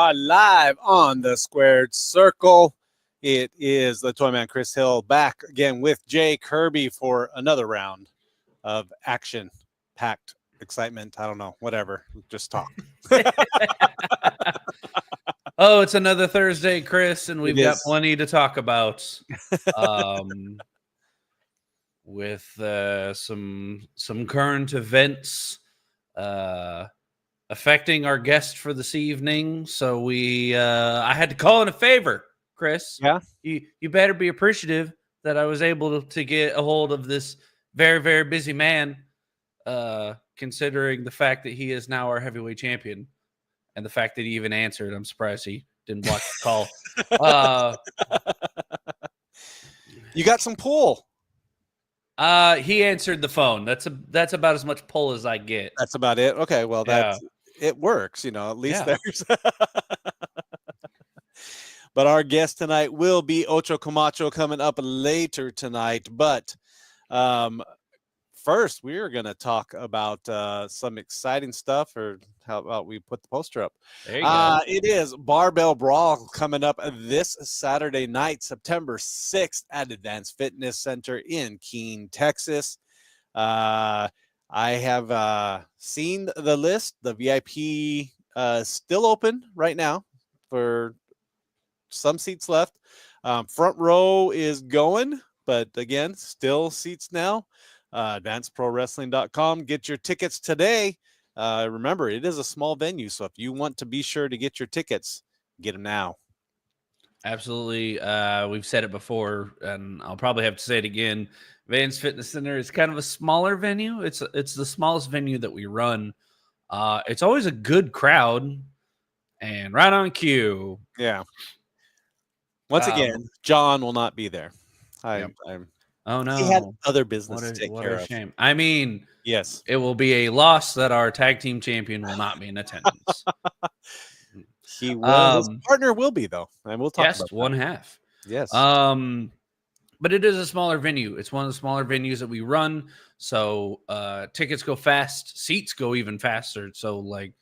are live on the Squared Circle. It is the Toy Man Chris Hill back again with Jay Kirby for another round of action-packed excitement. I don't know, whatever. Just talk. Oh, it's another Thursday, Chris, and we've It got is. plenty to talk about. With some current events affecting our guest for this evening. So I had to call in a favor, Chris. Yeah. You better be appreciative that I was able to get a hold of this very, very busy man, considering the fact that he is now our heavyweight champion. And the fact that he even answered, I'm surprised he didn't block the call. You got some pull. He answered the phone. That's about as much pull as I get. That's about it. Okay, well, it works, at least there's. But our guest tonight will be Ocho Camacho coming up later tonight. But first, we are going to talk about some exciting stuff, or how about we put the poster up? There you go. It is Barbell Brawl coming up this Saturday night, September 6th at Advanced Fitness Center in Keene, Texas. I have seen the list. The VIP still open right now for some seats left. Front row is going, but again, still seats now. AdvancedProWrestling.com. Get your tickets today. Remember, it is a small venue, so if you want to be sure to get your tickets, get them now. Absolutely. We've said it before, and I'll probably have to say it again. Advanced Fitness Center is kind of a smaller venue. It's the smallest venue that we run. It's always a good crowd, and right on cue. Yeah. Once again, John will not be there. Oh no! He had other business to take care of. Shame. I mean, yes, it will be a loss that our tag team champion will not be in attendance. He will. His partner will be, though, and we'll talk about that. One half. Yes. But it is a smaller venue. It's one of the smaller venues that we run. So tickets go fast. Seats go even faster. So like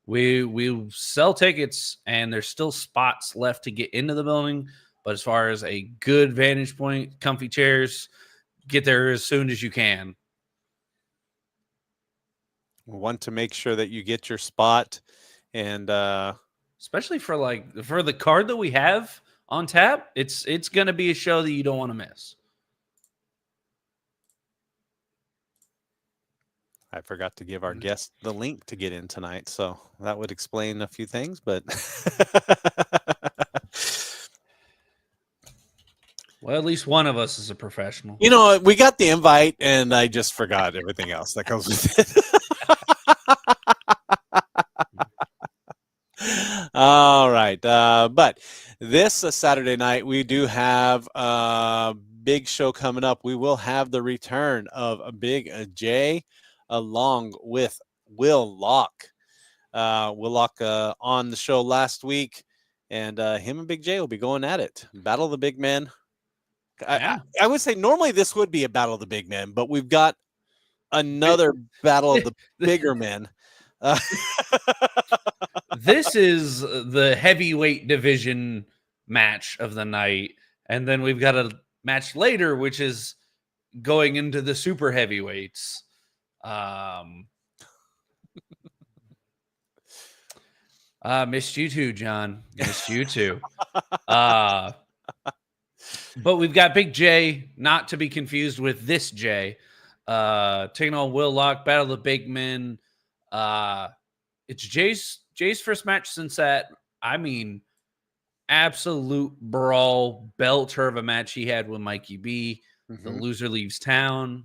we sell tickets, and there's still spots left to get into the building. But as far as a good vantage point, comfy chairs, get there as soon as you can. We want to make sure that you get your spot, and especially for the card that we have on tap, it's going to be a show that you don't want to miss. I forgot to give our guest the link to get in tonight, so that would explain a few things, but well, at least one of us is a professional. We got the invite, and I just forgot everything else that comes with it. All right. But this Saturday night, we do have a big show coming up. We will have the return of Big J along with Will Locke. Will Locke on the show last week, and him and Big J will be going at it. Battle of the Big Men. I would say normally this would be a battle of the big men, but we've got another battle of the bigger men. This is the heavyweight division match of the night. And then we've got a match later, which is going into the super heavyweights. Missed you too, John. Missed you too. But we've got Big J, not to be confused with this J, taking on Will Locke, Battle of the Big Men. It's Jay's first match since that, absolute brawl belter of a match he had with Mikey B. Mm-hmm. The loser leaves town,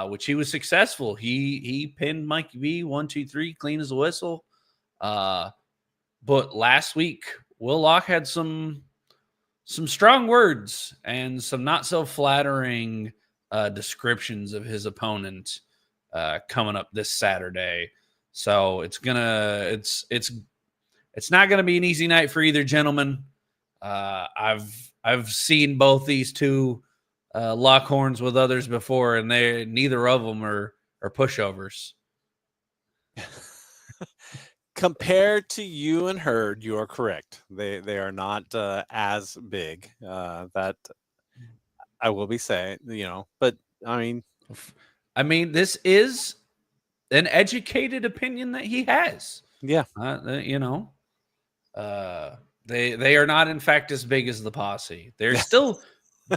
which he was successful. He pinned Mikey B 1, 2, 3, clean as a whistle. But last week, Will Locke had some strong words and some not so flattering descriptions of his opponent coming up this Saturday. So it's not gonna be an easy night for either gentleman. I've seen both these two lock horns with others before, and neither of them are pushovers. Compared to you and Herd, you are correct. They are not as big. That I will be saying, but I mean, I mean, this is an educated opinion that he has. yeah, You know, they are not, in fact, as big as the posse. They're still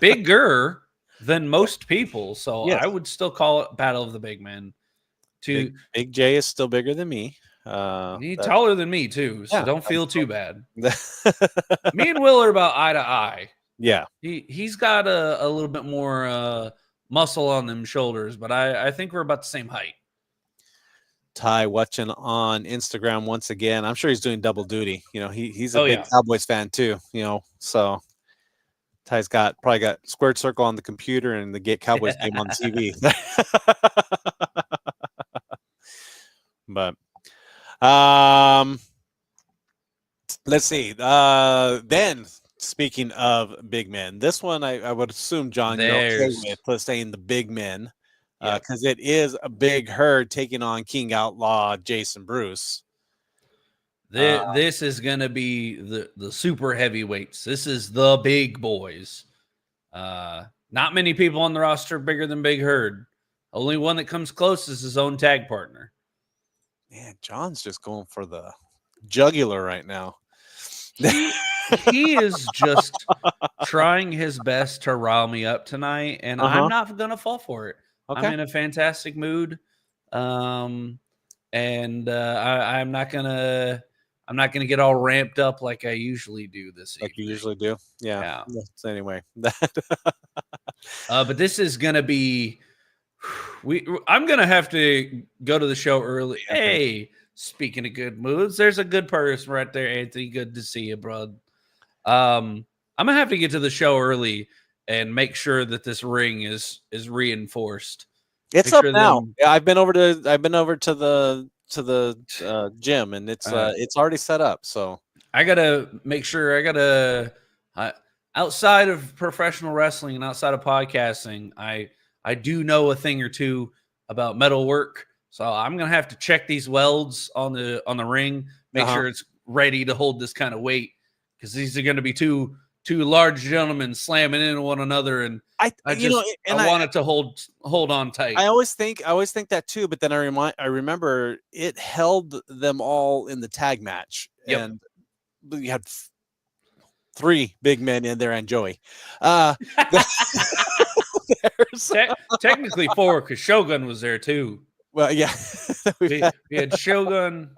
bigger than most people, so I yes. would still call it Battle of the Big Men. Big J is still bigger than me. He's That taller than me too, so yeah, don't I'm feel too bad. still Me and Will are about eye to eye. yeah. He's got a little bit more muscle on them shoulders, but I think we're about the same height. Ty watching on Instagram once again. I'm sure he's doing double duty. He's a Oh big yeah. Cowboys fan too. So Ty's probably got Squared Circle on the computer and the Get Cowboys game on the TV. But let's see. Then speaking of big men, this one I would assume, John, you're okay with saying the big men. Because it is a big herd taking on King Outlaw Jason Bruce. This is going to be the super heavyweights. This is the big boys. Not many people on the roster bigger than Big Herd. Only one that comes close is his own tag partner. Man, John's just going for the jugular right now. He is just trying his best to rile me up tonight, and I'm not going to fall for it. Okay. I'm in a fantastic mood, and I'm not gonna get all ramped up like I usually do this evening. Like you usually do, yeah. So anyway, but this is gonna be. I'm gonna have to go to the show early. Hey, speaking of good moods, there's a good person right there, Anthony. Good to see you, bro. I'm gonna have to get to the show early and make sure that this ring is reinforced. It's up now. Yeah, I've been over to the gym, and it's already set up. So I gotta make sure. Outside of professional wrestling and outside of podcasting, I do know a thing or two about metal work. So I'm gonna have to check these welds on the ring, make sure it's ready to hold this kind of weight, because these are gonna be two large gentlemen slamming into one another, and I want it to hold on tight. I always think that too, but then I remember it held them all in the tag match, and you had 3 big men in there and Joey. Technically 4, because Shogun was there too. Well, yeah, we had Shogun.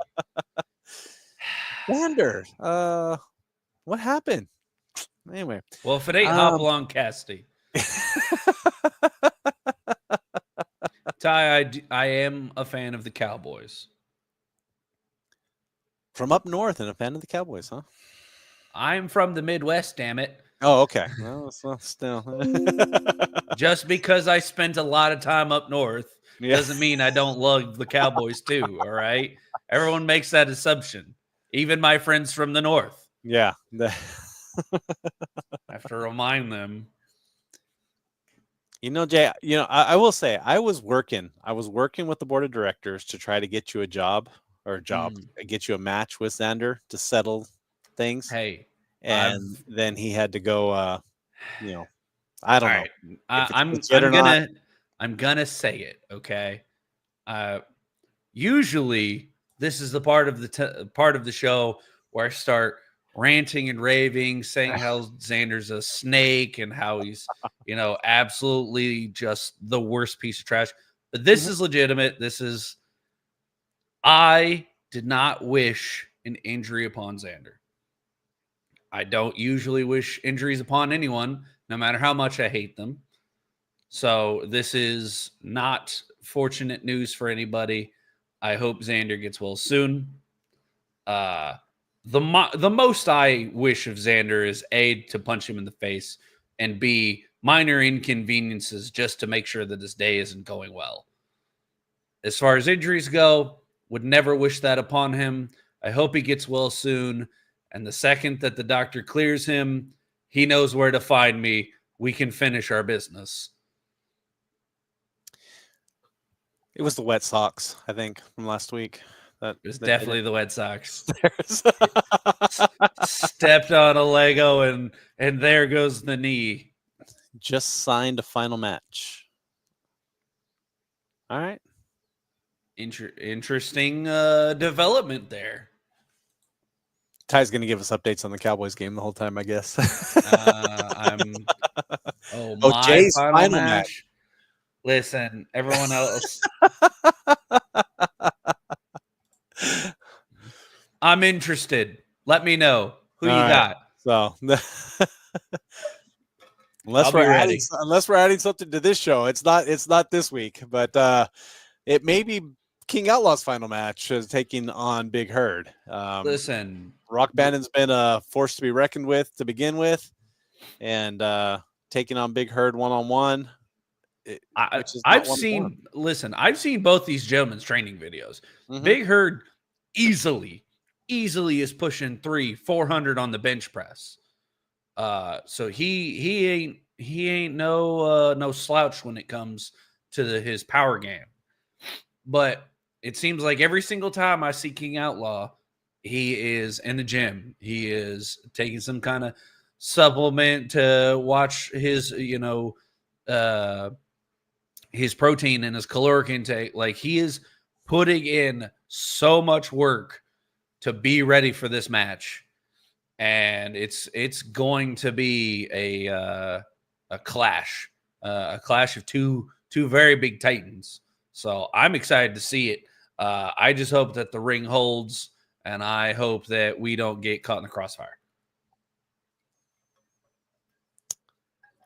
Wander. What happened? Anyway, well, if it ain't Hopalong Cassidy. Ty, I am a fan of the Cowboys. From up north and a fan of the Cowboys, huh? I'm from the Midwest, damn it. Oh, okay. Well, still. Just because I spent a lot of time up north doesn't mean I don't love the Cowboys too, all right? Everyone makes that assumption. Even my friends from the north. Yeah. I have to remind them. Jay, I will say I was working with the board of directors to try to get you a job, get you a match with Xander to settle things. Hey, and then he had to go, I don't know. I'm gonna say it. Okay. Usually this is the part of the show where I start ranting and raving, saying how Xander's a snake and how he's, absolutely just the worst piece of trash. But this is legitimate. I did not wish an injury upon Xander. I don't usually wish injuries upon anyone, no matter how much I hate them. So this is not fortunate news for anybody. I hope Xander gets well soon. The most I wish of Xander is A, to punch him in the face, and B, minor inconveniences just to make sure that his day isn't going well. As far as injuries go, would never wish that upon him. I hope he gets well soon. And the second that the doctor clears him, he knows where to find me. We can finish our business. It was the wet socks, I think, from last week. That It was definitely the Red Sox. there's Stepped on a Lego and there goes the knee. just signed a final match. All right. Interesting development there. Ty's going to give us updates on the Cowboys game the whole time, I guess. My Jay's final match. Listen, everyone else. I'm interested. Let me know who you got. So unless we're adding something to this show, it's not this week, but it may be King Outlaw's final match taking on Big Herd. Listen, Rock Bandon's been a force to be reckoned with to begin with, and taking on Big Herd one-on-one. I've seen both these gentlemen's training videos. Mm-hmm. Big Herd easily is pushing 300-400 on the bench press. So he ain't no slouch when it comes to his power game. But it seems like every single time I see King Outlaw, he is in the gym. He is taking some kind of supplement to watch his, his protein and his caloric intake. Like, he is putting in so much work to be ready for this match. And it's going to be a clash of two very big titans. So I'm excited to see it. I just hope that the ring holds, and I hope that we don't get caught in the crossfire.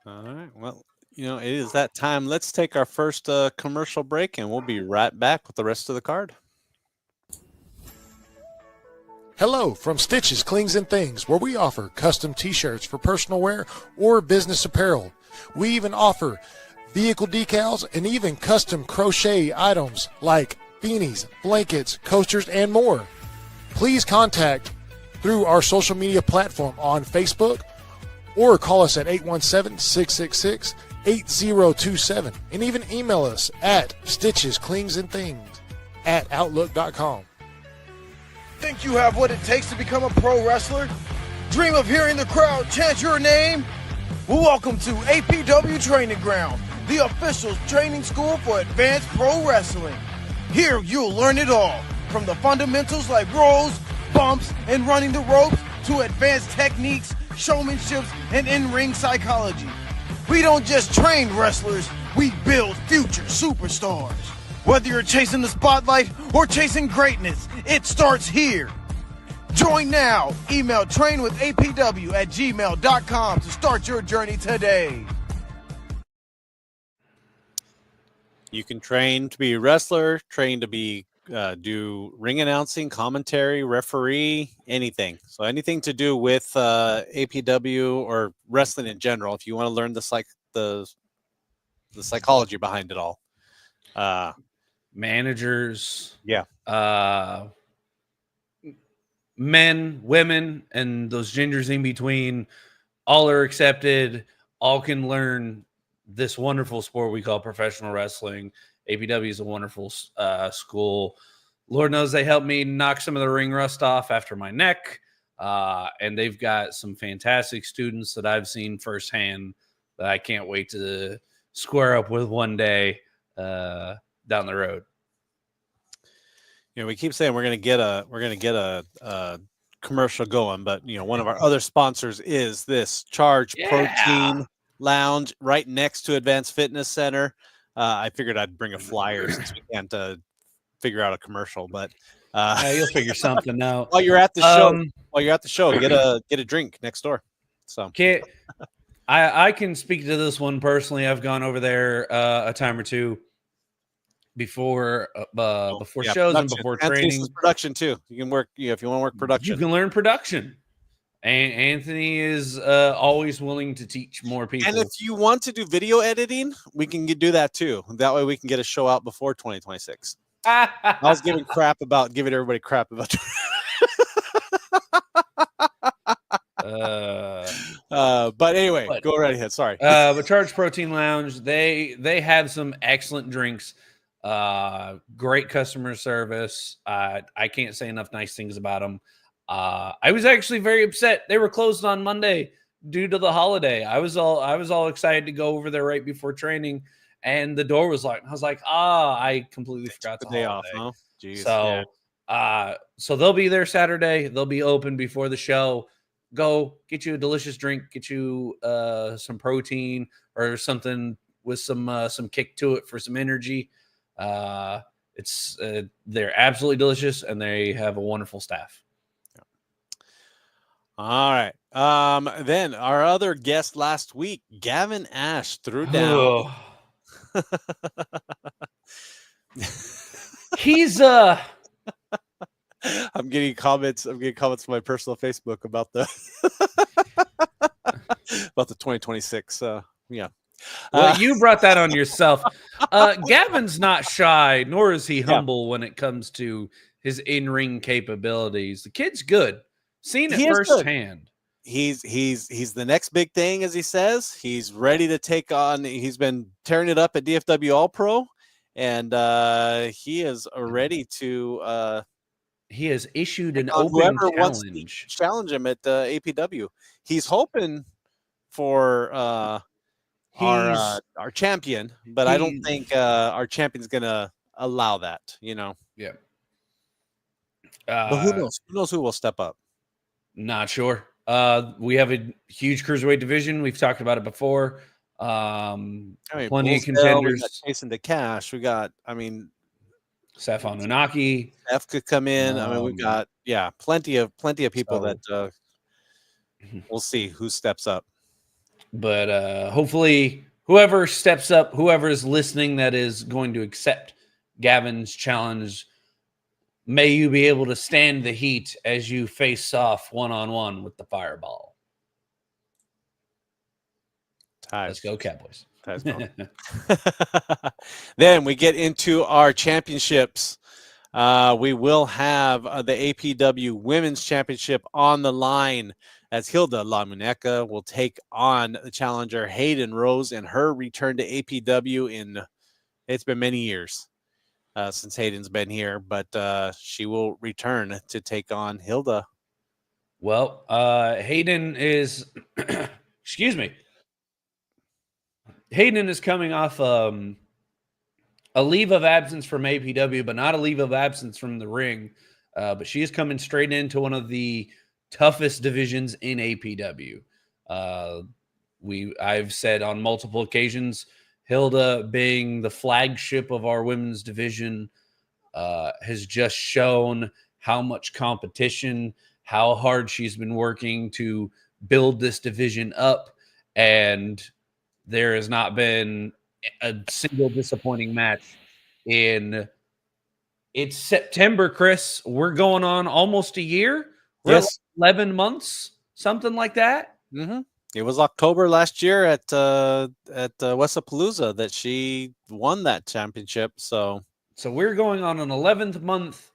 All right. Well, it is that time. Let's take our first commercial break, and we'll be right back with the rest of the card. Hello from Stitches, Clings, and Things, where we offer custom t-shirts for personal wear or business apparel. We even offer vehicle decals and even custom crochet items like beanies, blankets, coasters, and more. Please contact through our social media platform on Facebook or call us at 817-666-8027 and even email us at stitchesclingsandthings@outlook.com. Think you have what it takes to become a pro wrestler? Dream of hearing the crowd chant your name? Well, welcome to APW Training Ground, the official training school for advanced pro wrestling. Here you'll learn it all, from the fundamentals like rolls, bumps, and running the ropes to advanced techniques, showmanship, and in-ring psychology. We don't just train wrestlers, we build future superstars. Whether you're chasing the spotlight or chasing greatness, it starts here. Join now. Email trainwithapw@gmail.com to start your journey today. You can train to be a wrestler, train to be do ring announcing, commentary, referee, anything. So anything to do with APW or wrestling in general. If you want to learn the psychology behind it all. Managers, men, women, and those gingers in between, all are accepted. All can learn this wonderful sport we call professional wrestling. APW is a wonderful school. Lord knows they helped me knock some of the ring rust off after my neck. And they've got some fantastic students that I've seen firsthand that I can't wait to square up with one day down the road. We keep saying we're going to get a commercial going, but one of our other sponsors is this Charge Protein Lounge right next to Advanced Fitness Center. I figured I'd bring a flyer since we can't figure out a commercial, but you'll figure something out while you're at the show. Get a drink next door. So I can speak to this one personally. I've gone over there a time or two before shows and before training. Production too. You can work if you want to work production. You can learn production. And Anthony is always willing to teach more people. And if you want to do video editing, we can do that too. That way we can get a show out before 2026. I was giving everybody crap about but anyway, go right ahead. Sorry. But Charge Protein Lounge, they have some excellent drinks. Great customer service. I can't say enough nice things about them. I was actually very upset. They were closed on Monday due to the holiday. I was all excited to go over there right before training, and the door was locked. I was like, I completely forgot the day holiday. off, huh? Jeez, So, yeah. So they'll be there Saturday. They'll be open before the show. Go get you a delicious drink, get you some protein or something with some kick to it for some energy. It's they're absolutely delicious, and they have a wonderful staff. All right. Then our other guest last week, Gavin Ash, threw down. He's I'm getting comments from my personal Facebook about the about the 2026. Yeah. Well, you brought that on yourself. Gavin's not shy, nor is he humble when it comes to his in-ring capabilities. The kid's good. Seen it firsthand. He's the next big thing, as he says. He's ready to take on. He's been tearing it up at DFW All Pro, and he is ready to. He has issued an open challenge. Challenge him at the APW. He's hoping for our champion, but I don't think our champion's gonna allow that. Yeah. But who knows? Who knows who will step up? Not sure. We have a huge cruiserweight division. We've talked about it before. Plenty of contenders. We got Jason DeCash. We got, Stefan Unaki. F could come in. We've got plenty of people that we'll see who steps up. But hopefully, whoever steps up, whoever is listening that is going to accept Gavin's challenge, may you be able to stand the heat as you face off one-on-one with the Fireball. Let's go, Cowboys. Then we get into our championships. We will have the APW Women's Championship on the line as Hilda La Muñeca will take on the challenger Hayden Rose in her return to APW. It's been many years since Hayden's been here, but she will return to take on Hilda. Well, Hayden is, excuse me. Hayden is coming off a leave of absence from APW, but not a leave of absence from the ring. But she is coming straight into one of the toughest divisions in APW. I've said on multiple occasions, Hilda being the flagship of our women's division has just shown how much competition, how hard she's been working to build this division up, and there has not been a single disappointing match it's September, Chris. We're going on almost a year. Yes. 11 months, something like that. Mm-hmm. It was October last year at Westapalooza that she won that championship. So we're going on an 11th month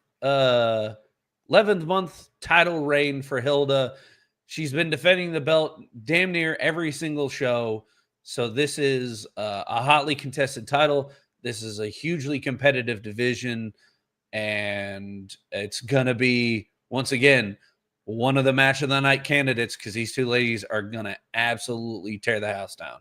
title reign for Hilda. She's been defending the belt damn near every single show. So this is a hotly contested title. This is a hugely competitive division, and it's going to be, once again, one of the match of the night candidates because these two ladies are going to absolutely tear the house down.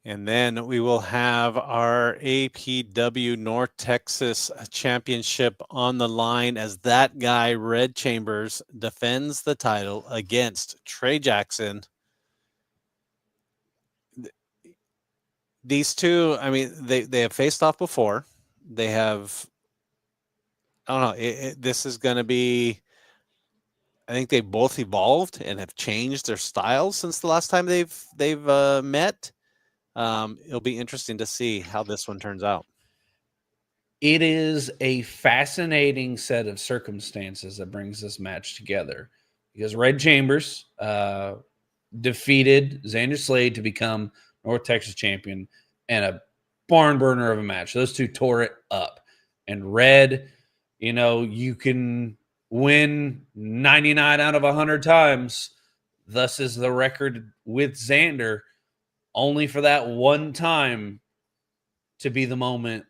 And then we will have our APW North Texas Championship on the line as that guy, Red Chambers, defends the title against Trey Jackson. These two, they have faced off before. They have, I don't know, this is going to be, I think they both evolved and have changed their styles since the last time they've met. It'll be interesting to see how this one turns out. It is a fascinating set of circumstances that brings this match together because Red Chambers defeated Xander Slade to become North Texas champion and a barn burner of a match. Those two tore it up. And Red, you can win 99 out of 100 times. Thus is the record with Xander. only for that one time to be the moment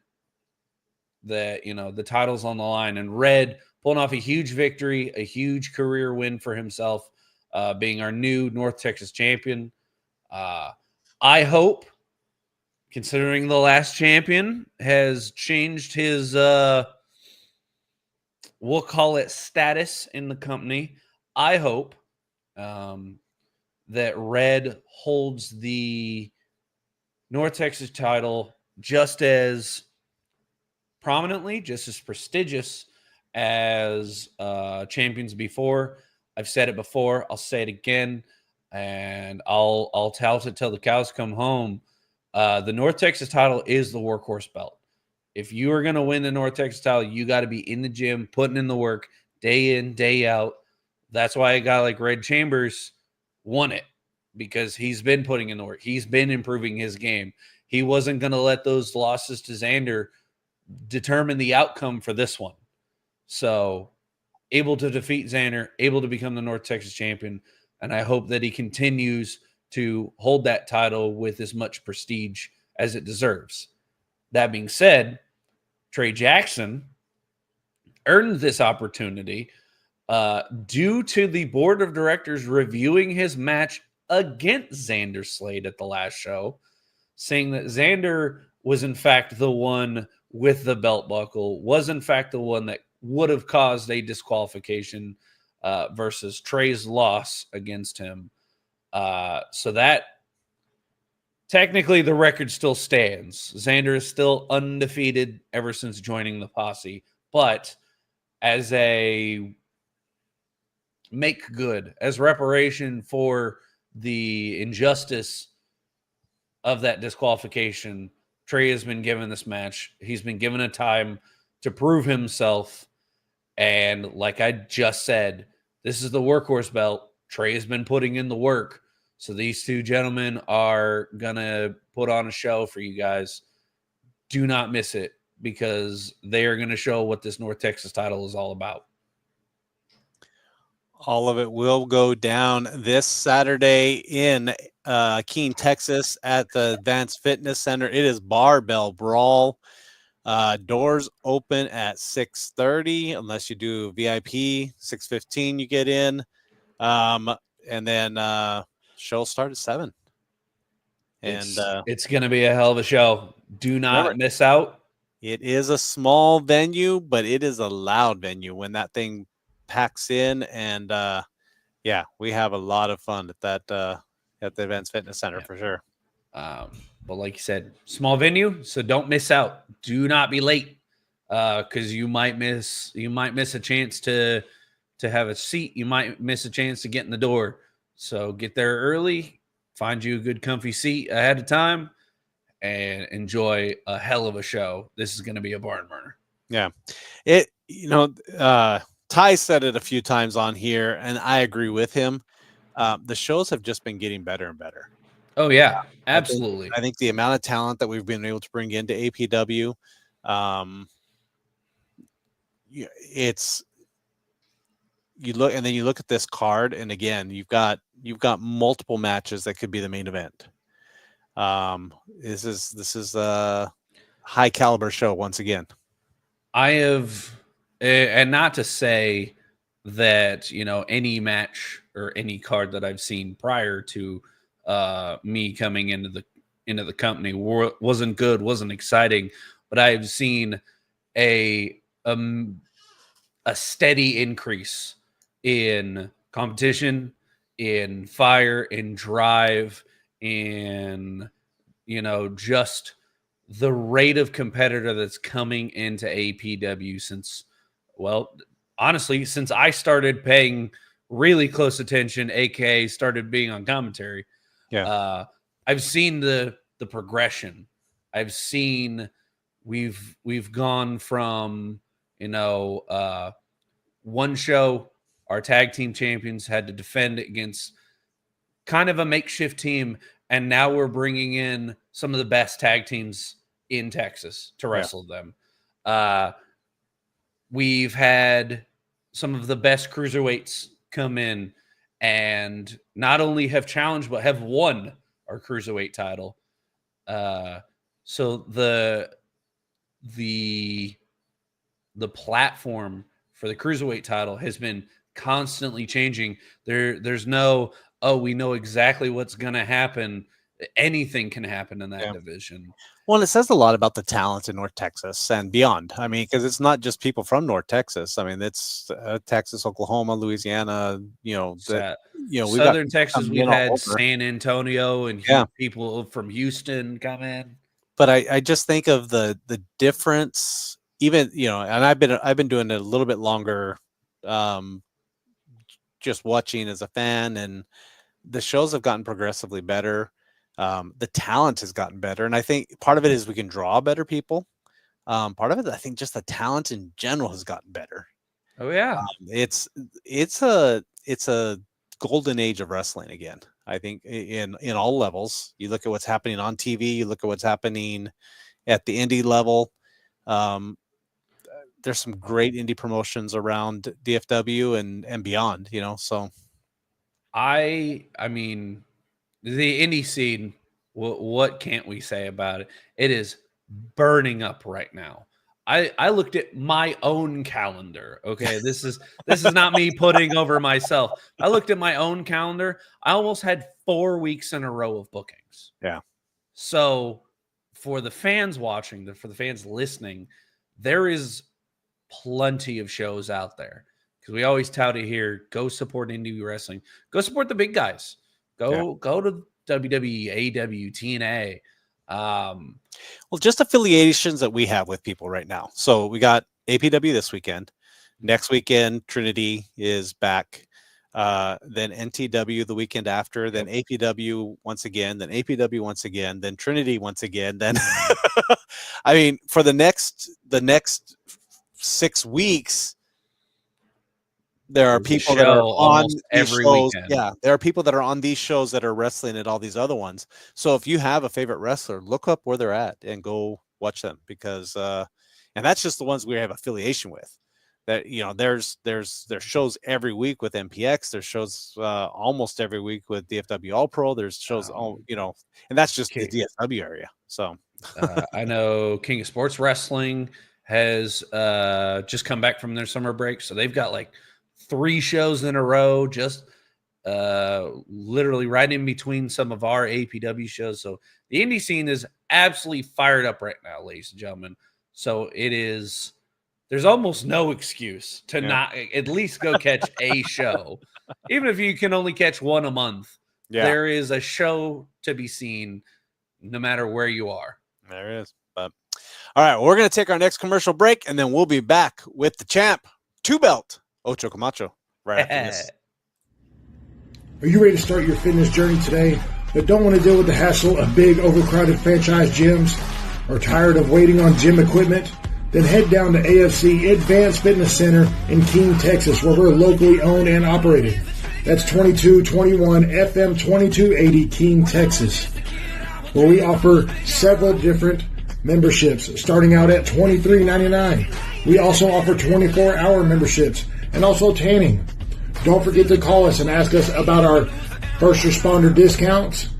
that, the title's on the line. And Red pulling off a huge victory, a huge career win for himself, being our new North Texas champion. I hope, considering the last champion has changed his, we'll call it status in the company, I hope that Red holds the North Texas title just as prominently, just as prestigious as champions before. I've said it before. I'll say it again, and I'll tout it till the cows come home. The North Texas title is the workhorse belt. If you are going to win the North Texas title, you got to be in the gym, putting in the work, day in, day out. That's why a guy like Red Chambers won it, because he's been putting in the work. He's been improving his game. He wasn't going to let those losses to Xander determine the outcome for this one. So, able to defeat Xander, able to become the North Texas champion, and I hope that he continues to hold that title with as much prestige as it deserves. That being said, Trey Jackson earned this opportunity due to the board of directors reviewing his match against Xander Slade at the last show, saying that Xander was in fact the one with the belt buckle, was in fact the one that would have caused a disqualification versus Trey's loss against him. So that technically the record still stands. Xander is still undefeated ever since joining the posse, but as a make good, as reparation for the injustice of that disqualification, Trey has been given this match. He's been given a time to prove himself. And like I just said, this is the workhorse belt. Trey has been putting in the work. So these two gentlemen are going to put on a show for you guys. Do not miss it, because they are going to show what this North Texas title is all about. All of it will go down this Saturday in Keene, Texas at the Advanced Fitness Center. It is Barbell Brawl. Doors open at 6:30, unless you do VIP. 6:15 you get in. And then show start at 7. And it's going to be a hell of a show. Do not miss out. It is a small venue, but it is a loud venue when that thing packs in. And yeah, we have a lot of fun at that at the Advanced Fitness Center for sure. But like you said, small venue, so don't miss out. Do not be late, because you might miss a chance to have a seat. You might miss a chance to get in the door. So get there early, find you a good comfy seat ahead of time, and enjoy a hell of a show. This is going to be a barn burner. Yeah, Ty said it a few times on here, and I agree with him. The shows have just been getting better and better. Oh yeah, absolutely. I think the amount of talent that we've been able to bring into APW, it's you look at this card, and again, you've got multiple matches that could be the main event. This is a high caliber show once again. I have, and not to say that any match or any card that I've seen prior to me coming into the company wasn't good, wasn't exciting, but I've seen a steady increase in competition, in fire, in drive, in just the rate of competitor that's coming into APW since I started paying really close attention, aka started being on commentary. Yeah. I've seen the progression. I've seen we've gone from one show, our tag team champions had to defend against kind of a makeshift team, and now we're bringing in some of the best tag teams in Texas to wrestle them. We've had some of the best cruiserweights come in and not only have challenged, but have won our cruiserweight title. So the platform for the cruiserweight title has been constantly changing. There's no, we know exactly what's going to happen. Anything can happen in that division. Well, it says a lot about the talent in North Texas and beyond. I mean, because it's not just people from North Texas. I mean, it's Texas, Oklahoma, Louisiana. Southern Texas. We've had San Antonio and people from Houston come in. But I just think of the difference. Even and I've been doing it a little bit longer, just watching as a fan, and the shows have gotten progressively better. The talent has gotten better, and I think part of it is we can draw better people. Part of it, I think, just the talent in general has gotten better. Oh yeah, it's a golden age of wrestling again. I think in all levels. You look at what's happening on TV. You look at what's happening at the indie level. There's some great indie promotions around DFW and beyond. So I mean. The indie scene, what can't we say about it? It is burning up right now. I looked at my own calendar. Okay, this is not me putting over myself. I looked at my own calendar. I almost had 4 weeks in a row of bookings. Yeah. So for the fans watching, for the fans listening, there is plenty of shows out there. Because we always tout it here, go support indie wrestling. Go support the big guys. Go to WWE, AW, TNA. Well, just affiliations that we have with people right now. So we got APW this weekend. Next weekend, Trinity is back. Then NTW the weekend after. Then APW once again. Then APW once again. Then Trinity once again. Then, I mean, for the next 6 weeks. There are people that are on every weekend. Yeah, there are people that are on these shows that are wrestling at all these other ones. So if you have a favorite wrestler, look up where they're at and go watch them because, and that's just the ones we have affiliation with. That there's shows every week with MPX. There's shows almost every week with DFW All Pro. There's shows and that's just the DFW area. So I know King of Sports Wrestling has just come back from their summer break, so they've got like 3 shows in a row, just literally right in between some of our APW shows. So the indie scene is absolutely fired up right now, ladies and gentlemen. So there's almost no excuse to not at least go catch a show. Even if you can only catch one a month, there is a show to be seen no matter where you are. There is. But all right, we're going to take our next commercial break, and then we'll be back with the champ, 2-belt. Ocho Camacho, right after this. Are you ready to start your fitness journey today, but don't want to deal with the hassle of big, overcrowded franchise gyms? Or tired of waiting on gym equipment? Then head down to AFC Advanced Fitness Center in Keene, Texas, where we're locally owned and operated. That's 2221 FM 2280 Keene, Texas, where we offer several different memberships starting out at $23.99. We also offer 24-hour memberships and also tanning. Don't forget to call us and ask us about our first responder discounts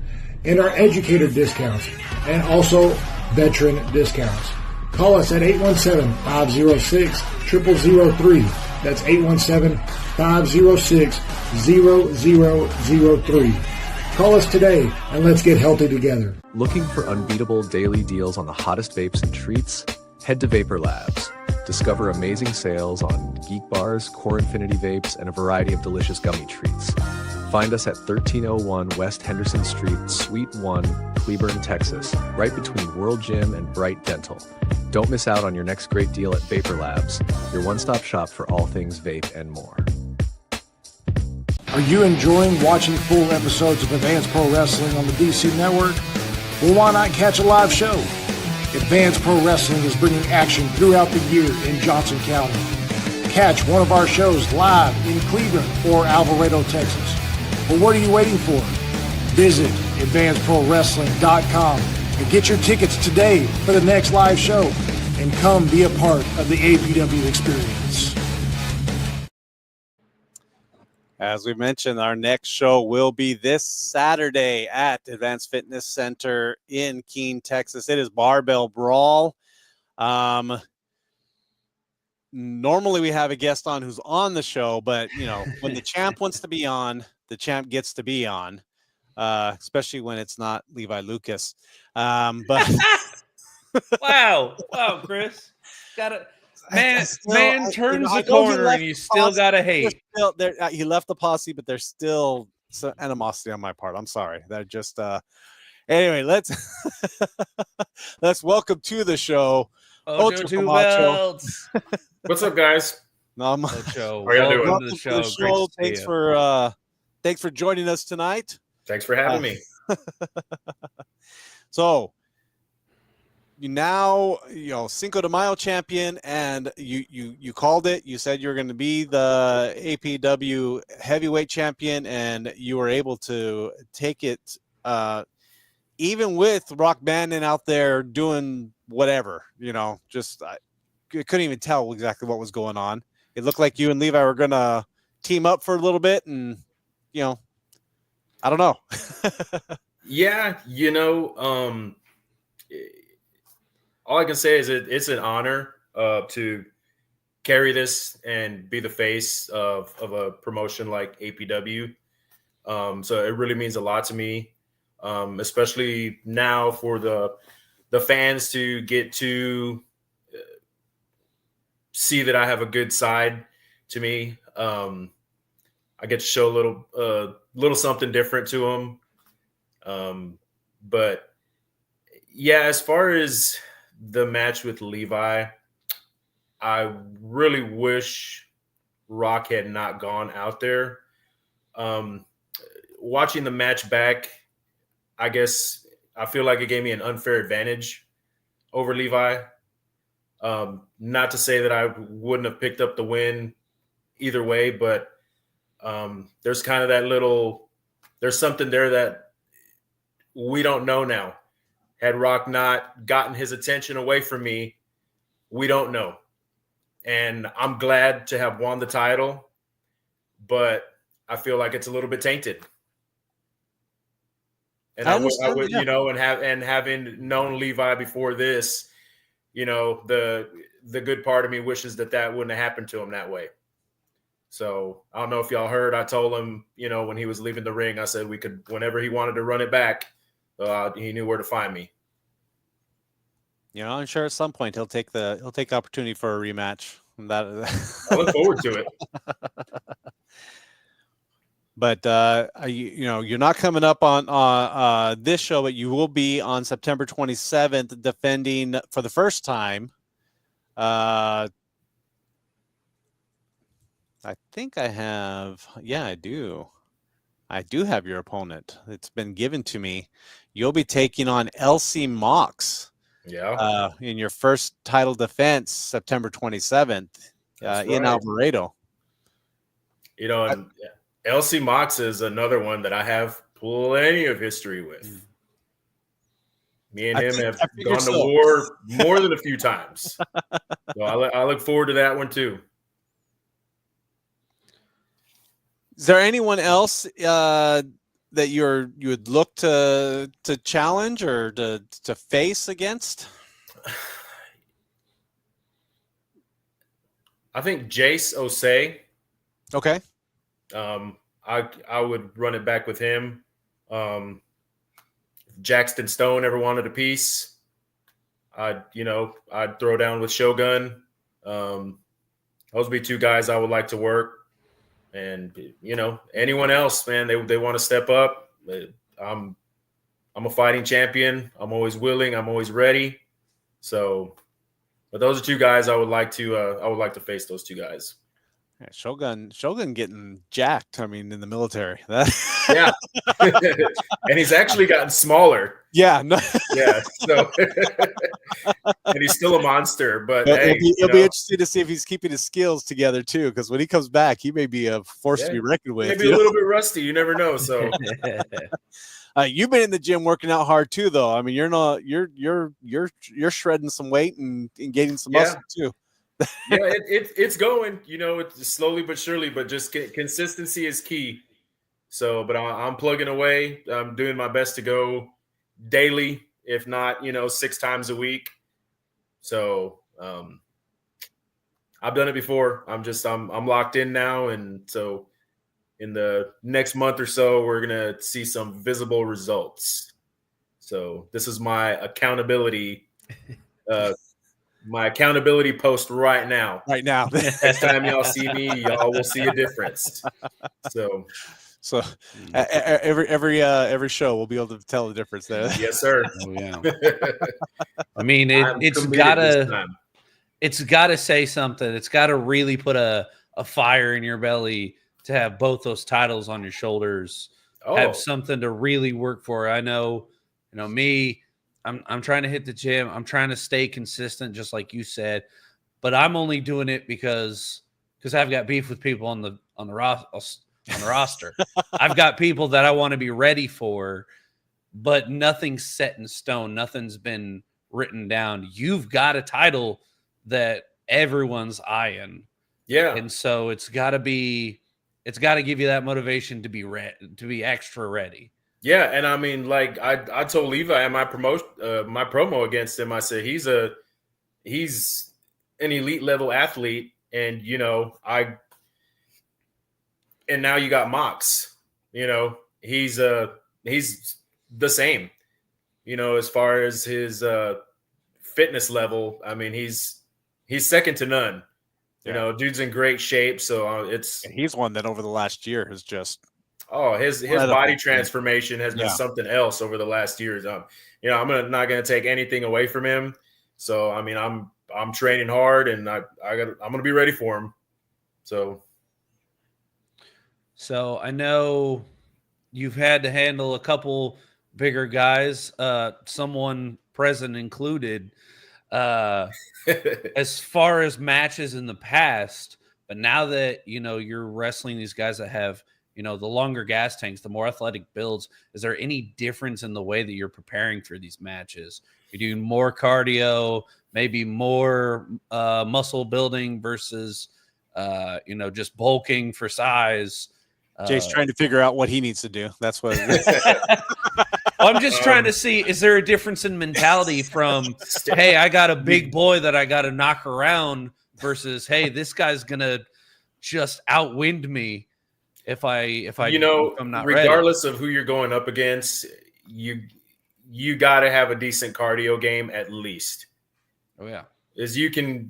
and our educator discounts and also veteran discounts. Call us at 817-506-0003. That's 817-506-0003. Call us today and let's get healthy together. Looking for unbeatable daily deals on the hottest vapes and treats? Head to Vapor Labs. Discover amazing sales on Geek Bars, Core Infinity Vapes, and a variety of delicious gummy treats. Find us at 1301 West Henderson Street, Suite 1, Cleburne, Texas, right between World Gym and Bright Dental. Don't miss out on your next great deal at Vapor Labs, your one-stop shop for all things vape and more. Are you enjoying watching full episodes of Advanced Pro Wrestling on the DC Network? Well, why not catch a live show? Advanced Pro Wrestling is bringing action throughout the year in Johnson County. Catch one of our shows live in Cleveland or Alvarado, Texas. But what are you waiting for? Visit advancedprowrestling.com and get your tickets today for the next live show and come be a part of the APW experience. As we mentioned, our next show will be this Saturday at Advanced Fitness Center in Keene, Texas. It is Barbell Brawl. Normally we have a guest on who's on the show, but when the champ wants to be on, the champ gets to be on, especially when it's not Levi Lucas. But wow, Chris, gotta man turns the I know he corner left and you the still posse. gotta hate. He left the posse, but there's still some animosity on my part. I'm sorry. That just anyway. Let's welcome to the show Ocho Camacho. What's up, guys? Ocho, How y'all doing? welcome to the show. Great to see you. Thanks for joining us tonight. Thanks for having me. So you now, Cinco de Mayo champion, and you called it. You said you were going to be the APW heavyweight champion, and you were able to take it, even with Rock Bandon out there doing whatever. I couldn't even tell exactly what was going on. It looked like you and Levi were going to team up for a little bit, and I don't know. Yeah, all I can say is it's an honor to carry this and be the face of a promotion like APW. So it really means a lot to me, especially now for the fans to get to see that I have a good side to me. I get to show a little something different to them. But yeah, as far as the match with Levi, I really wish Rock had not gone out there. Watching the match back, I guess I feel like it gave me an unfair advantage over Levi. Not to say that I wouldn't have picked up the win either way, but there's kind of there's something there that we don't know now. Had Rock not gotten his attention away from me, we don't know. And I'm glad to have won the title, but I feel like it's a little bit tainted. And I would, yeah. and having known Levi before this, the good part of me wishes that wouldn't have happened to him that way. So I don't know if y'all heard, I told him, when he was leaving the ring, I said we could, whenever he wanted to run it back, he knew where to find me. I'm sure at some point he'll take the opportunity for a rematch. I look forward to it. But you're not coming up on this show, but you will be on September 27th defending for the first time. I think I have. Yeah, I do. I do have your opponent. It's been given to me. You'll be taking on LC Mox. Yeah. In your first title defense, September 27th, in Alvarado. And LC Mox is another one that I have plenty of history with. Me and him have gone to war more than a few times. So I look forward to that one too. Is there anyone else that you would look to challenge or to face against? I think Jace Osei. Okay. I would run it back with him. If Jackson Stone ever wanted a piece, I'd throw down with Shogun. Those would be two guys I would like to work. And anyone else, man, they want to step up. I'm a fighting champion. I'm always willing. I'm always ready. So, but those are two guys I would like to face. Those two guys. Yeah, Shogun getting jacked. I mean, in the military. Yeah, and he's actually gotten smaller. Yeah, no. Yeah. So, and he's still a monster. But it'll be interesting to see if he's keeping his skills together too. Because when he comes back, he may be a force to be reckoned with. Maybe a little bit rusty. You never know. So, you've been in the gym working out hard too, though. I mean, you're shredding some weight and gaining some muscle too. Yeah, it's going. It's slowly but surely, but just consistency is key. So, but I'm plugging away. I'm doing my best to go daily, if not, 6 times a week. So, I've done it before. I'm locked in now, and so in the next month or so, we're gonna see some visible results. So this is my accountability, post right now. Right now, Next time y'all see me, y'all will see a difference. So every show we'll be able to tell the difference there. yes, sir. Oh yeah. I mean, I'm it's committed this time. gotta say something. It's gotta really put a fire in your belly to have both those titles on your shoulders. Have something to really work for. I know, me. I'm trying to hit the gym. I'm trying to stay consistent, just like you said. But I'm only doing it because I've got beef with people on the roster. I've got people that I want to be ready for, but nothing's set in stone. Nothing's been written down. You've got a title that everyone's eyeing. Yeah. And so it's got to give you that motivation to be extra ready. Yeah, and I mean, like I told Levi in my promo against him, I said he's an elite level athlete, and and now you got Mox. He's the same. As far as his fitness level, I mean, he's second to none. Dude's in great shape, so he's one that over the last year has just his body transformation has been something else over the last years. I'm not gonna take anything away from him. So I mean, I'm training hard, and I'm gonna be ready for him. So I know you've had to handle a couple bigger guys, someone present included, as far as matches in the past. But now that you're wrestling these guys that have the longer gas tanks, the more athletic builds, is there any difference in the way that you're preparing for these matches? You're doing more cardio, maybe more muscle building versus just bulking for size. Jay's trying to figure out what he needs to do. That's what I'm just trying to see, is there a difference in mentality from, hey, I got a big boy that I got to knock around, versus, hey, this guy's going to just outwind me if I'm not regardless ready. of who you're going up against, you got to have a decent cardio game at least. Oh yeah. Is you can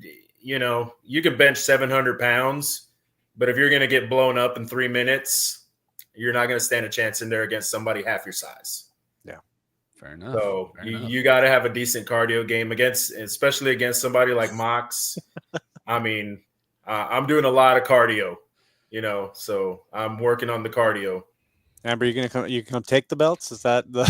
bench 700 pounds, but if you're going to get blown up in 3 minutes, you're not going to stand a chance in there against somebody half your size. Yeah. Fair enough. So you got to have a decent cardio game especially against somebody like Mox. I mean, I'm doing a lot of cardio, so I'm working on the cardio. Amber, you come take the belts? Is that the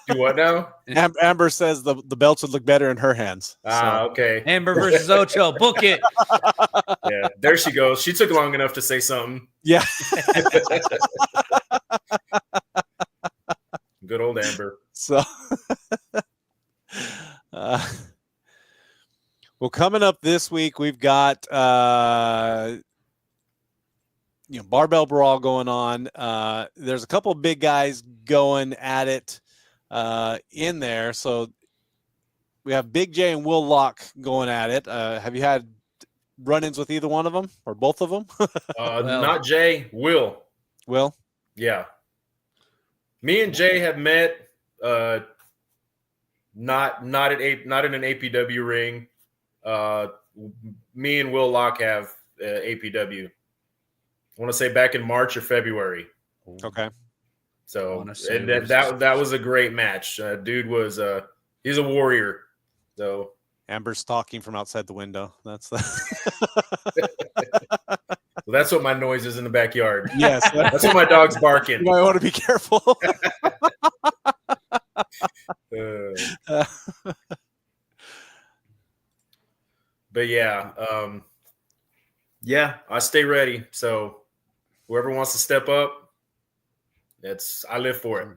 do what now? Amber says the belts would look better in her hands. Okay. Amber versus Ocho, book it. Yeah, there she goes. She took long enough to say something. Yeah. Good old Amber. So, well, coming up this week, we've got Barbell Brawl going on. There's a couple of big guys going at it in there. So we have Big J and Will Lock going at it. Have you had run-ins with either one of them or both of them? Not Jay. Will. Yeah. Me and Jay have met. Not in an APW ring. Me and Will Lock have APW. I want to say back in March or February. Okay. So that was a great match. Dude was he's a warrior. So Amber's talking from outside the window. That's well, that's what my noise is in the backyard. Yes, that's what my dog's barking. I want to be careful. But yeah, I stay ready. So whoever wants to step up, I live for it.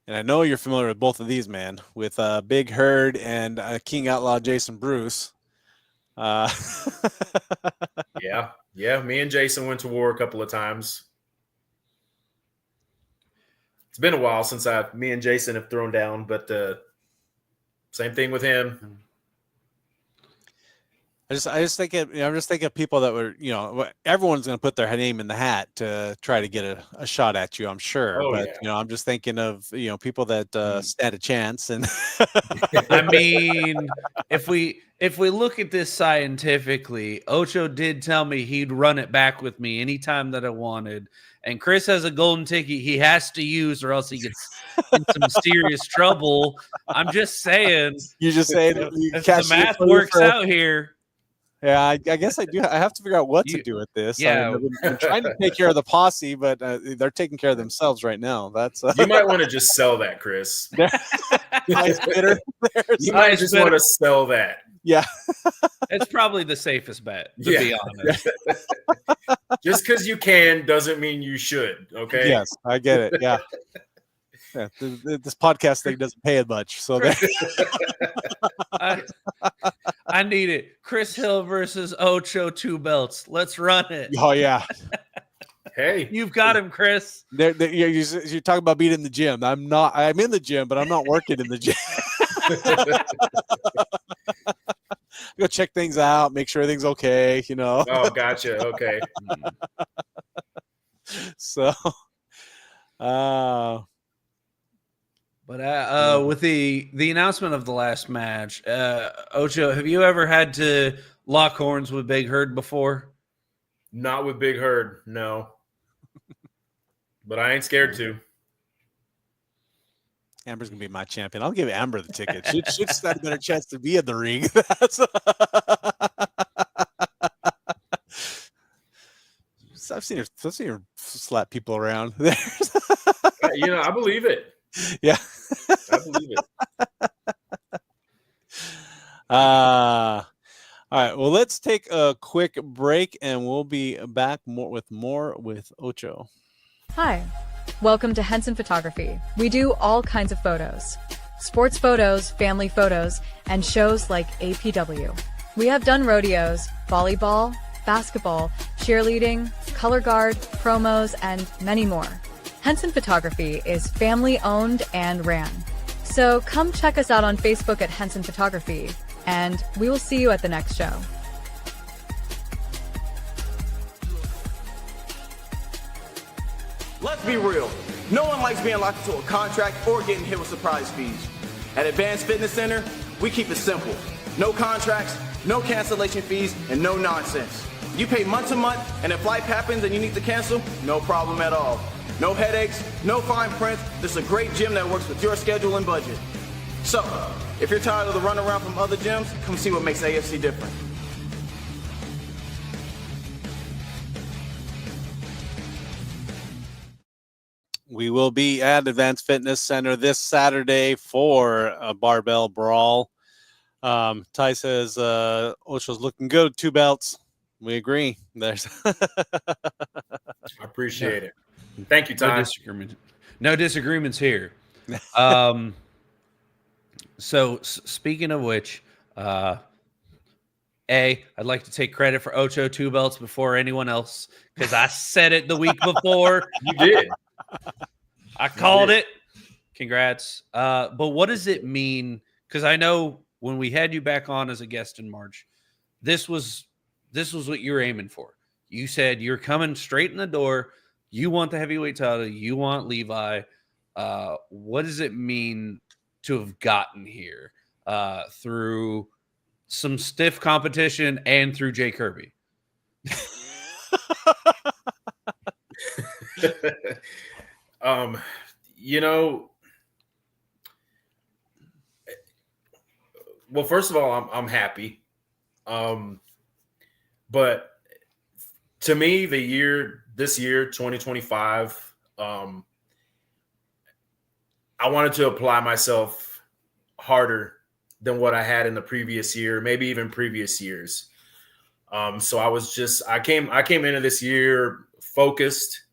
And I know you're familiar with both of these, man, with Big Herd and King Outlaw Jason Bruce. Uh, Yeah. Me and Jason went to war a couple of times. It's been a while since me and Jason have thrown down, but same thing with him. I just think I'm just thinking of people that were, everyone's going to put their name in the hat to try to get a shot at you, I'm sure. Oh, but yeah. I'm just thinking of people that stand a chance. And I mean, if we look at this scientifically, Ocho did tell me he'd run it back with me anytime that I wanted. And Chris has a golden ticket he has to use, or else he gets in some serious trouble. I'm just saying. You just say if the math works out here. Yeah, I guess I do. I have to figure out what to do with this. Yeah, I'm trying to take care of the posse, but they're taking care of themselves right now. That's you might want to just sell that, Chris. Nice bidder. You might just want to sell that. Yeah, it's probably the safest bet. To be honest, just because you can doesn't mean you should. Okay. Yes, I get it. Yeah. Yeah, this podcast thing doesn't pay as much, so I need it. Chris Hill versus Ocho, 2 belts. Let's run it. Oh yeah. Hey, you've got him, Chris. You're talking about being in the gym. I'm in the gym, but I'm not working in the gym. Go check things out, make sure everything's okay. Oh, gotcha. Okay. So, But with the announcement of the last match, Ocho, have you ever had to lock horns with Big Herd before? Not with Big Herd, no. But I ain't scared to. Amber's gonna be my champion. I'll give Amber the ticket. She'd stand a better chance to be in the ring. I've seen her slap people around. I believe it. Yeah. I believe it. All right. Well, let's take a quick break and we'll be back with Ocho. Hi. Welcome to Henson Photography. We do all kinds of photos. Sports photos, family photos, and shows like APW. We have done rodeos, volleyball, basketball, cheerleading, color guard, promos, and many more. Henson Photography is family owned and ran. So come check us out on Facebook at Henson Photography, and we will see you at the next show. Let's be real. No one likes being locked into a contract or getting hit with surprise fees. At Advanced Fitness Center, we keep it simple. No contracts, no cancellation fees, and no nonsense. You pay month to month, and if life happens and you need to cancel, no problem at all. No headaches, no fine print. This is a great gym that works with your schedule and budget. So, if you're tired of the runaround from other gyms, come see what makes AFC different. We will be at Advanced Fitness Center this Saturday for a Barbell Brawl. Ty says Ocho's looking good, 2 belts. We agree. There's I appreciate it. Thank you, Ty. No disagreements here. So speaking of which, I'd like to take credit for Ocho 2 belts before anyone else because I said it the week before. You did. I called it. Congrats. But what does it mean? Because I know when we had you back on as a guest in March, this was what you were aiming for. You said you're coming straight in the door. You want the heavyweight title. You want Levi. What does it mean to have gotten here through some stiff competition and through Jay Kirby? Well, first of all, I'm happy. But to me, this year, 2025, I wanted to apply myself harder than what I had in the previous year, maybe even previous years. So I came into this year focused,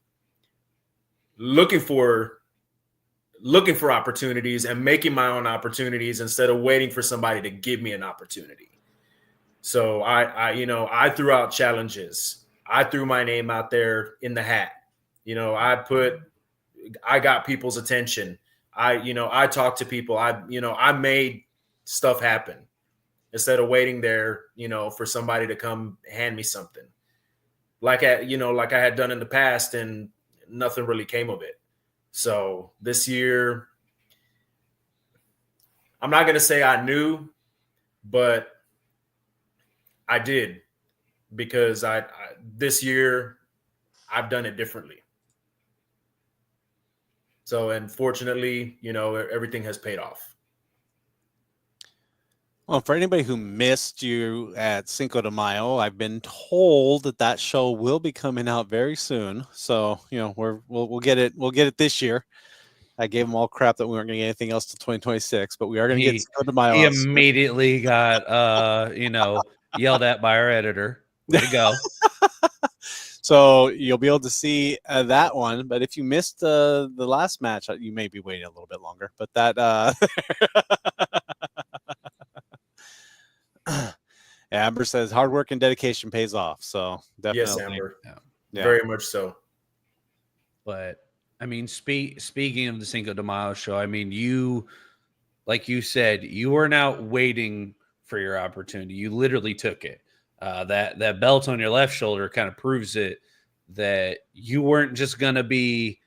looking for opportunities and making my own opportunities instead of waiting for somebody to give me an opportunity. So I threw out challenges. I threw my name out there in the hat. I got people's attention. I talked to people. I made stuff happen instead of waiting there, for somebody to come hand me something like I had done in the past, and nothing really came of it. So this year, I'm not going to say I knew, but I did, because this year I've done it differently. So, and fortunately, everything has paid off. Well, for anybody who missed you at Cinco de Mayo, I've been told that show will be coming out very soon. So, we'll get it. We'll get it this year. I gave them all crap that we weren't going to get anything else till 2026, but we are going to get Cinco de Mayo. He immediately got, yelled at by our editor. Way to go. So you'll be able to see that one. But if you missed the last match, you may be waiting a little bit longer. But that Amber says hard work and dedication pays off. So definitely. Yes, Amber. Yeah. Very much so. But I mean, speaking of the Cinco de Mayo show, I mean, you, like you said, you were not waiting for your opportunity. You literally took it. That belt on your left shoulder kind of proves it, that you weren't just going to be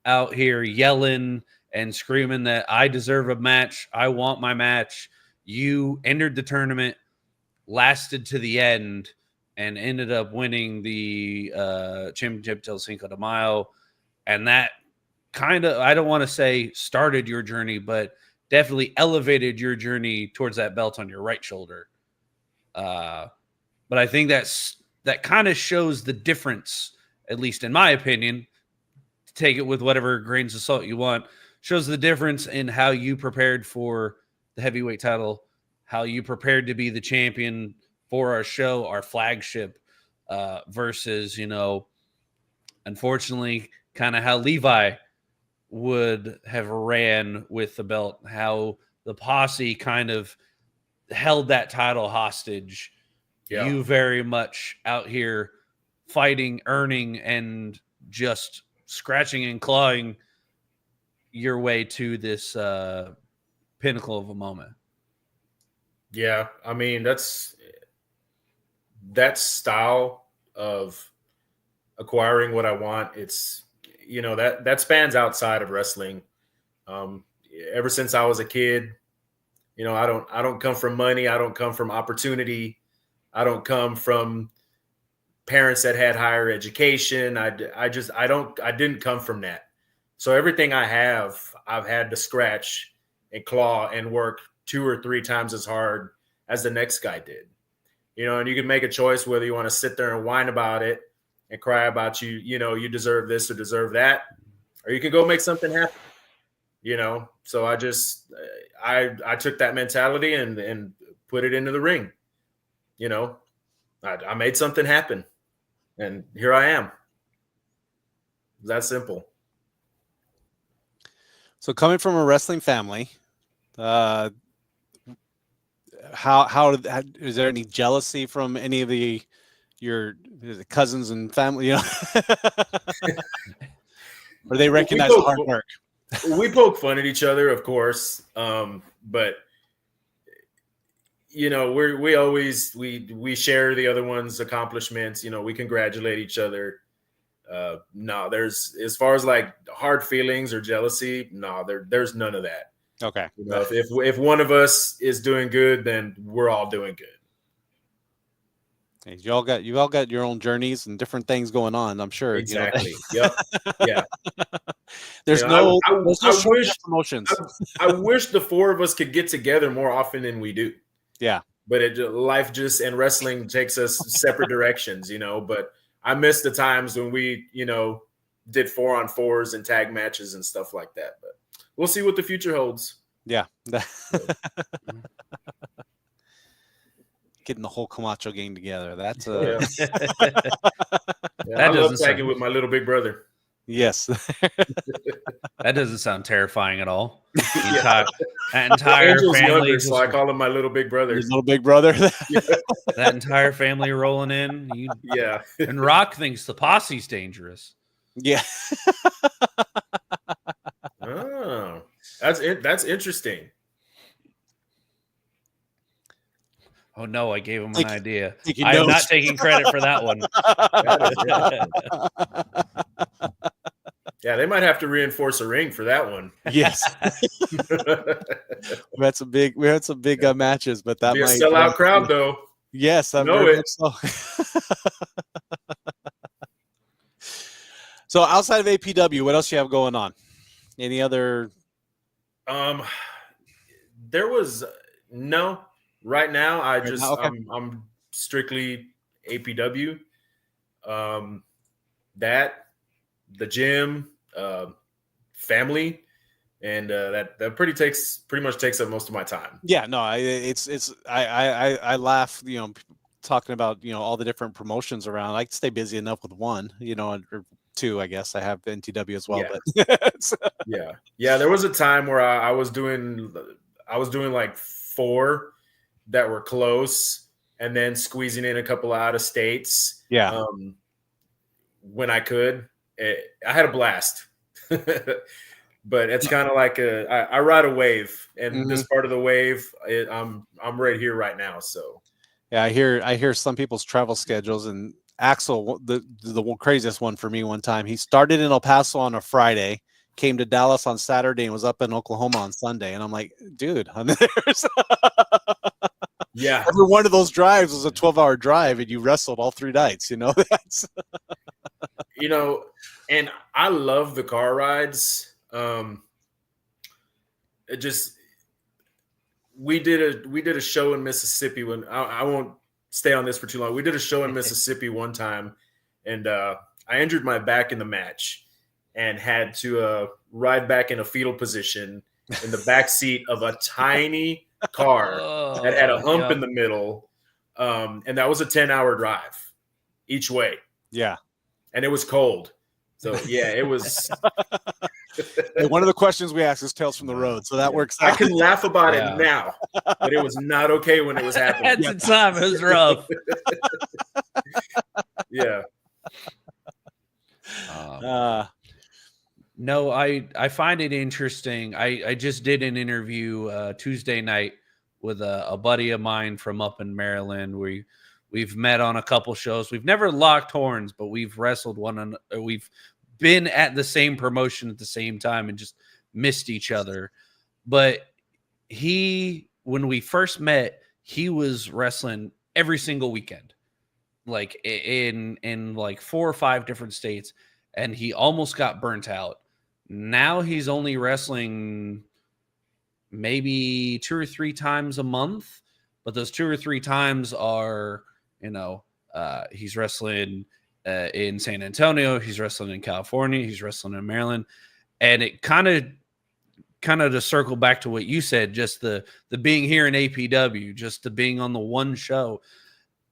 out here yelling and screaming that I deserve a match. I want my match. You entered the tournament, lasted to the end, and ended up winning the championship till Cinco de Mayo. And that kind of, I don't want to say started your journey, but definitely elevated your journey towards that belt on your right shoulder. But I think that kind of shows the difference, at least in my opinion. Take it with whatever grains of salt you want. Shows the difference in how you prepared for the heavyweight title, how you prepared to be the champion for our show, our flagship, versus, unfortunately, kind of how Levi would have ran with the belt, how the posse kind of held that title hostage. Yeah. You very much out here fighting, earning, and just scratching and clawing your way to this pinnacle of a moment. Yeah, I mean, that style of acquiring what I want, it's, that spans outside of wrestling. Ever since I was a kid, I don't come from money. I don't come from opportunity. I don't come from parents that had higher education. I didn't come from that. So everything I have, I've had to scratch and claw and work 2 or 3 times as hard as the next guy did. And you can make a choice whether you want to sit there and whine about it and cry about you deserve this or deserve that, or you can go make something happen. So I took that mentality and put it into the ring. I made something happen, and here I am. That simple. So coming from a wrestling family, how is there any jealousy from any of your cousins and family? Or they recognize the hard work? We poke fun at each other, of course, but we always share the other one's accomplishments. We congratulate each other. No, there's, as far as like hard feelings or jealousy, no, there's none of that. Okay. If one of us is doing good, then we're all doing good. Hey, you all got your own journeys and different things going on, I'm sure. Exactly. Yep. Yeah. There's no promotions. I wish the 4 of us could get together more often than we do. Yeah. But life and wrestling takes us separate directions, but I miss the times when we, did 4-on-4s and tag matches and stuff like that. But we'll see what the future holds. Yeah. Getting the whole Camacho gang together. That's I love tagging with my little big brother. Yes. That doesn't sound terrifying at all. Yeah. That entire Angel's family, younger, so I call him my little big brother. Your little big brother. that entire family rolling in. Yeah. And Rock thinks the posse's dangerous. Yeah. Oh, that's interesting. Oh no, I gave him an idea. taking I am not notes. taking credit for that one. Yeah, they might have to reinforce a ring for that one. Yes. we had some big matches, but that Be a might sellout crowd though. Yes, I know very it. much so. So outside of APW, what else you have going on? Any other? There was no. Right now, Okay. I'm strictly APW. That, the gym, family, and that pretty much takes up most of my time. Yeah, no, I laugh, talking about, all the different promotions around. I like to stay busy enough with one, or two, I guess. I have NTW as well, Yeah. but Yeah. There was a time where I was doing like 4 that were close, and then squeezing in a couple out of states. Yeah. When I could, I had a blast. But it's kind of like I ride a wave, and this part of the wave, I'm right here right now. So yeah, I hear some people's travel schedules, and Axel, the craziest one for me one time, he started in El Paso on a Friday, came to Dallas on Saturday, and was up in Oklahoma on Sunday. And I'm like, dude, yeah, every one of those drives was a 12-hour drive, and you wrestled all 3 nights. That's and I love the car rides. We did a show in Mississippi when I won't stay on this for too long. We did a show in Mississippi one time, and I injured my back in the match and had to ride back in a fetal position in the back seat of a tiny car that had a hump in the middle. And that was a 10-hour drive each way. Yeah. And it was cold. So yeah, it was. Hey, one of the questions we ask is Tales from the Road, so that works out. I can laugh about it now, but it was not okay when it was happening. At the time, it was rough. Yeah. No, I find it interesting. I just did an interview Tuesday night with a buddy of mine from up in Maryland. We've met on a couple shows. We've never locked horns, but we've wrestled we've been at the same promotion at the same time and just missed each other. But when we first met, he was wrestling every single weekend, like in like 4 or 5 different states, and he almost got burnt out. Now he's only wrestling maybe 2 or 3 times a month, but those 2 or 3 times are, he's wrestling in San Antonio, he's wrestling in California, he's wrestling in Maryland. And it kind of to circle back to what you said, just the being here in APW, just the being on the one show,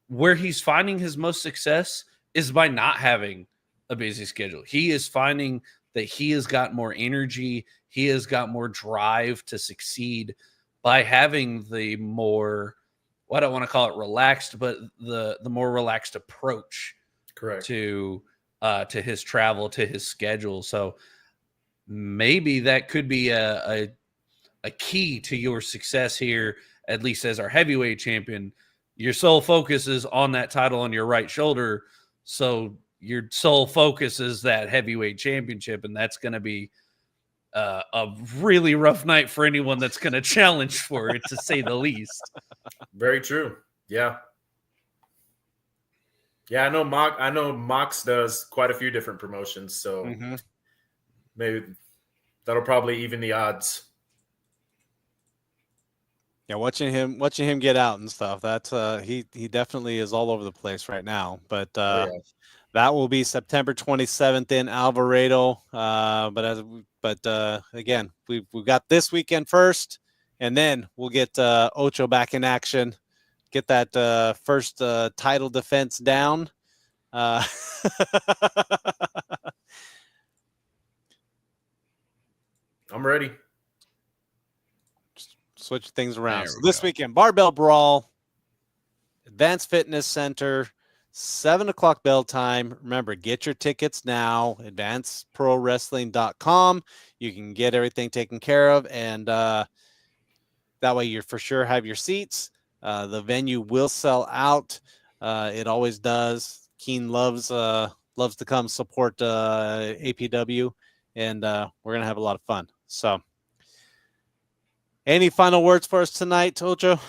where he's finding his most success is by not having a busy schedule. He is finding that he has got more energy, he has got more drive to succeed by having the more, I don't want to call it relaxed, but the more relaxed approach. Correct. To his travel, to his schedule. So maybe that could be a key to your success here, at least as our heavyweight champion. Your sole focus is on that title on your right shoulder. So your sole focus is that heavyweight championship. And that's going to be a really rough night for anyone that's going to challenge for it, to say the least. Very true. Yeah. Yeah, I know Mox does quite a few different promotions, so maybe that'll probably even the odds. Yeah, watching him get out and stuff. That's he definitely is all over the place right now. But that will be September 27th in Alvarado. But again, we've got this weekend first, and then we'll get Ocho back in action. Get that first title defense down. I'm ready. Switch things around. There So we this go. weekend, Barbell Brawl, Advanced Fitness Center, 7 o'clock bell time. Remember, get your tickets now. AdvancedProWrestling.com. You can get everything taken care of, and that way you for sure have your seats. The venue will sell out. It always does. Keene loves to come support APW, and we're gonna have a lot of fun. So, any final words for us tonight, Ocho?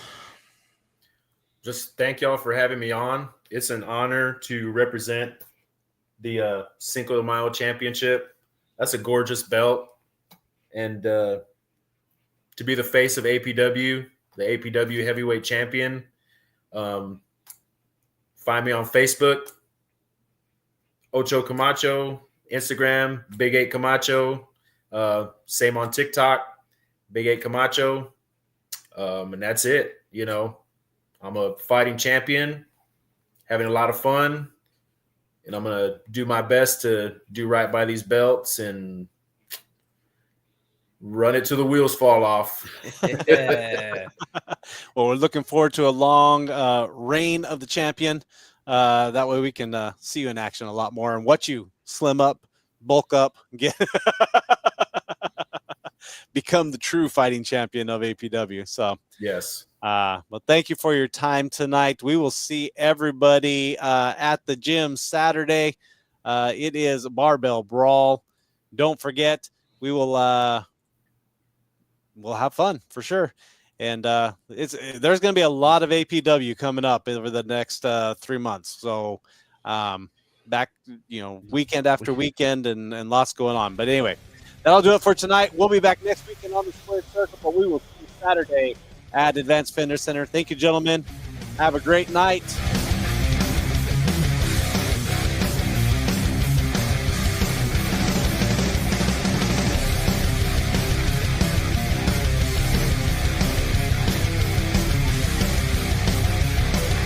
Just thank y'all for having me on. It's an honor to represent the Cinco de Mayo Championship. That's a gorgeous belt. And to be the face of APW, the APW heavyweight champion. Find me on Facebook, Ocho Camacho, Instagram, Big 8 Camacho. Same on TikTok, Big 8 Camacho. And that's it. You know, I'm a fighting champion, having a lot of fun, and I'm going to do my best to do right by these belts and run it till the wheels fall off. Well, we're looking forward to a long reign of the champion. That way we can see you in action a lot more and watch you slim up, bulk up, get become the true fighting champion of APW. So, yes. Well, thank you for your time tonight. We will see everybody at the gym Saturday. It is Barbell Brawl. Don't forget, we will we'll have fun for sure. And there's going to be a lot of APW coming up over the next 3 months. So back, weekend after weekend and lots going on. But anyway, that'll do it for tonight. We'll be back next weekend on the Squared Circle, but we will see you Saturday at Advanced Fitness Center. Thank you, gentlemen. Have a great night.